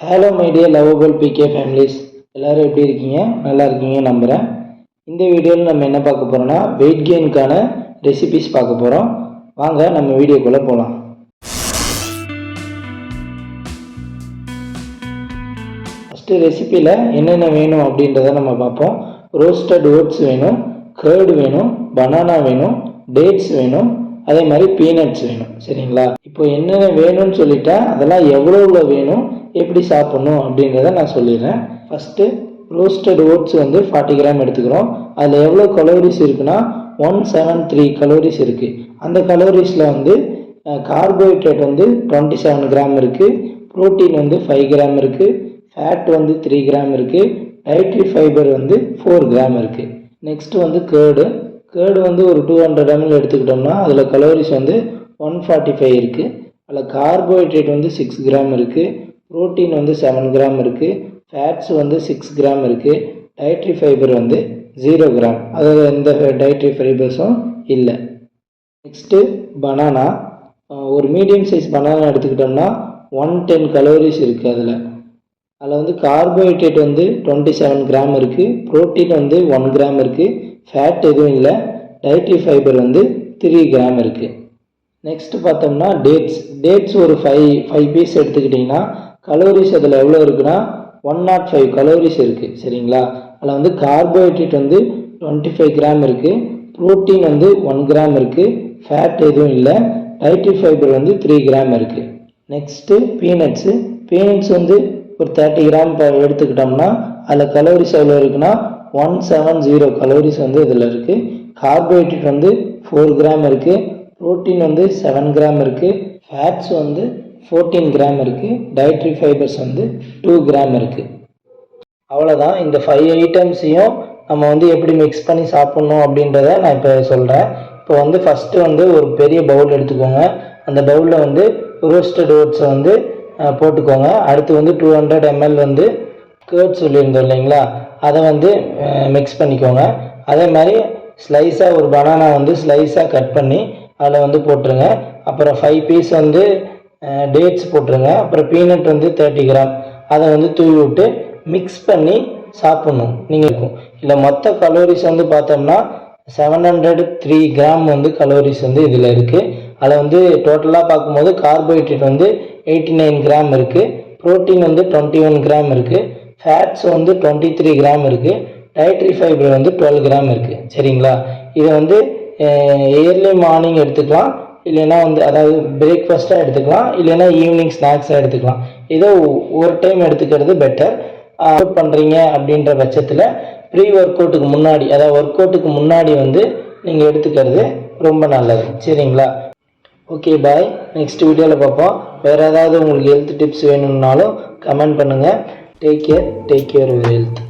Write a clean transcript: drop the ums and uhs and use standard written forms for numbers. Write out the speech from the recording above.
Hello my dear lovable PK families, எல்லோரும் எப்படி இருக்கீங்க? நல்லா இருக்கீங்க நம்புகிறேன். இந்த வீடியோவில் நம்ம என்ன பார்க்க போகிறோம்னா வெயிட் கெயினுக்கான ரெசிபிஸ் பார்க்க போகிறோம். வாங்க நம்ம வீடியோக்குள்ளே போகலாம். ஃபஸ்ட்டு ரெசிப்பியில் என்னென்ன வேணும் அப்படின்றத நம்ம பார்ப்போம். ரோஸ்டட் ஓட்ஸ் வேணும், கர்டு வேணும், பனானா வேணும், டேட்ஸ் வேணும், அதே மாதிரி பீனட்ஸ் வேணும். சரிங்களா? இப்போ என்னென்ன வேணும்னு சொல்லிட்டா அதெல்லாம் எவ்வளோ வேணும், எப்படி சாப்பிட்ணும் அப்படின்றத நான் சொல்லிடுறேன். ஃபஸ்ட்டு ரோஸ்டட் ஓட்ஸ் 40 கிராம் எடுத்துக்கிறோம். அதில் எவ்வளோ கலோரிஸ் இருக்குன்னா 173 கலோரிஸ் இருக்குது. அந்த கலோரிஸில் கார்போஹைட்ரேட் 27 கிராம் இருக்குது, ப்ரோட்டீன் 5 கிராம் இருக்குது, ஃபேட் 3 கிராம் இருக்குது, டயட்ரி ஃபைபர் 4 கிராம் இருக்குது. நெக்ஸ்ட்டு கேர்டு ஒரு 200 ml எடுத்துக்கிட்டோம்னா அதில் கலோரிஸ் 145 இருக்குது. அதில் கார்போஹைட்ரேட் 6 கிராம் இருக்குது, ப்ரோட்டீன் 7 கிராம் இருக்குது, ஃபேட்ஸ் 6 கிராம் இருக்குது, டயட்ரி ஃபைபர் 0 கிராம். அதாவது எந்த டயட்ரி ஃபைபர்ஸும் இல்லை. நெக்ஸ்ட்டு பனானா, ஒரு மீடியம் சைஸ் பனானா எடுத்துக்கிட்டோம்னா 110 கலோரிஸ் இருக்குது. அதில் கார்போஹைட்ரேட் 27 கிராம் இருக்குது, ப்ரோட்டீன் 1 கிராம் இருக்குது, ஃபேட் எதுவும் இல்லை, டயட்ரி ஃபைபர் 3 கிராம் இருக்குது. நெக்ஸ்ட்டு பார்த்தோம்னா டேட்ஸ் ஒரு 5 பீஸ் எடுத்துக்கிட்டிங்கன்னா கலோரிஸ் அதில் எவ்வளோ இருக்குன்னா 105 கலோரிஸ் இருக்குது. சரிங்களா? அதில் கார்போஹைட்ரேட் 25 கிராம் இருக்குது, ப்ரோட்டீன் 1 கிராம் இருக்குது, ஃபேட் எதுவும் இல்லை, டயட்ரி ஃபைபர் 3 கிராம் இருக்குது. நெக்ஸ்ட்டு பீனட்ஸ் ஒரு 30 கிராம் எடுத்துக்கிட்டோம்னா அதில் கலோரிஸ் எவ்வளோ இருக்குன்னா 170 கலோரிஸ் இதில் இருக்குது. கார்போஹைட்ரேட் 4 கிராம் இருக்குது, ப்ரோட்டீன் 7 கிராம் இருக்குது, ஃபேட்ஸ் 14 கிராம் இருக்குது, டயட்ரி ஃபைபர்ஸ் 2 கிராம் இருக்குது. அவ்வளோதான். இந்த 5 ஐட்டம்ஸையும் நம்ம எப்படி மிக்ஸ் பண்ணி சாப்பிட்ணும் அப்படின்றத நான் இப்போ சொல்கிறேன். இப்போ ஃபஸ்ட்டு ஒரு பெரிய பவுல் எடுத்துக்கோங்க. அந்த பவுலில் ரோஸ்டட் ஓட்ஸை போட்டுக்கோங்க. அடுத்து 200 ml கேர்ட் சொல்லியிருந்தோம் இல்லைங்களா, அதை மிக்ஸ் பண்ணிக்கோங்க. அதே மாதிரி ஸ்லைஸாக ஒரு பனானா ஸ்லைஸாக கட் பண்ணி அதில் போட்டுருங்க. அப்புறம் 5 பீஸ் டேட்ஸ் போட்டுருங்க. அப்புறம் பீனட் 30 கிராம் அதை தூவி விட்டு மிக்ஸ் பண்ணி சாப்பிட்ணும். நீங்கள் இருக்கும் இல்லை மொத்த கலோரிஸ் பார்த்தோம்னா 703 கிராம் கலோரிஸ் இதில் இருக்குது. அதில் டோட்டலாக பார்க்கும்போது கார்போஹைட்ரேட் 89 கிராம் இருக்குது, ப்ரோட்டீன் 21 கிராம் இருக்குது, ஃபேட்ஸ் 23 கிராம் இருக்குது, டயட்ரி ஃபைபர் 12 கிராம் இருக்குது. சரிங்களா? இதை ஏர்லி மார்னிங் எடுத்துக்கலாம், இல்லைன்னா அதாவது பிரேக்ஃபாஸ்ட்டாக எடுத்துக்கலாம், இல்லைன்னா ஈவினிங் ஸ்நாக்ஸாக எடுத்துக்கலாம். ஏதோ ஒரு டைம் எடுத்துக்கிறது பெட்டர். ஒர்க் பண்ணுறீங்க அப்படின்ற பட்சத்தில் ப்ரீ ஒர்க் அவுட்டுக்கு முன்னாடி, அதாவது ஒர்க் அவுட்டுக்கு முன்னாடி நீங்கள் எடுத்துக்கிறது ரொம்ப நல்லது. சரிங்களா? ஓகே, பாய். நெக்ஸ்ட் வீடியோவில் பார்ப்போம். வேறு ஏதாவது உங்களுக்கு ஹெல்த் டிப்ஸ் வேணும்னாலும் கமெண்ட் பண்ணுங்கள். Take care your health.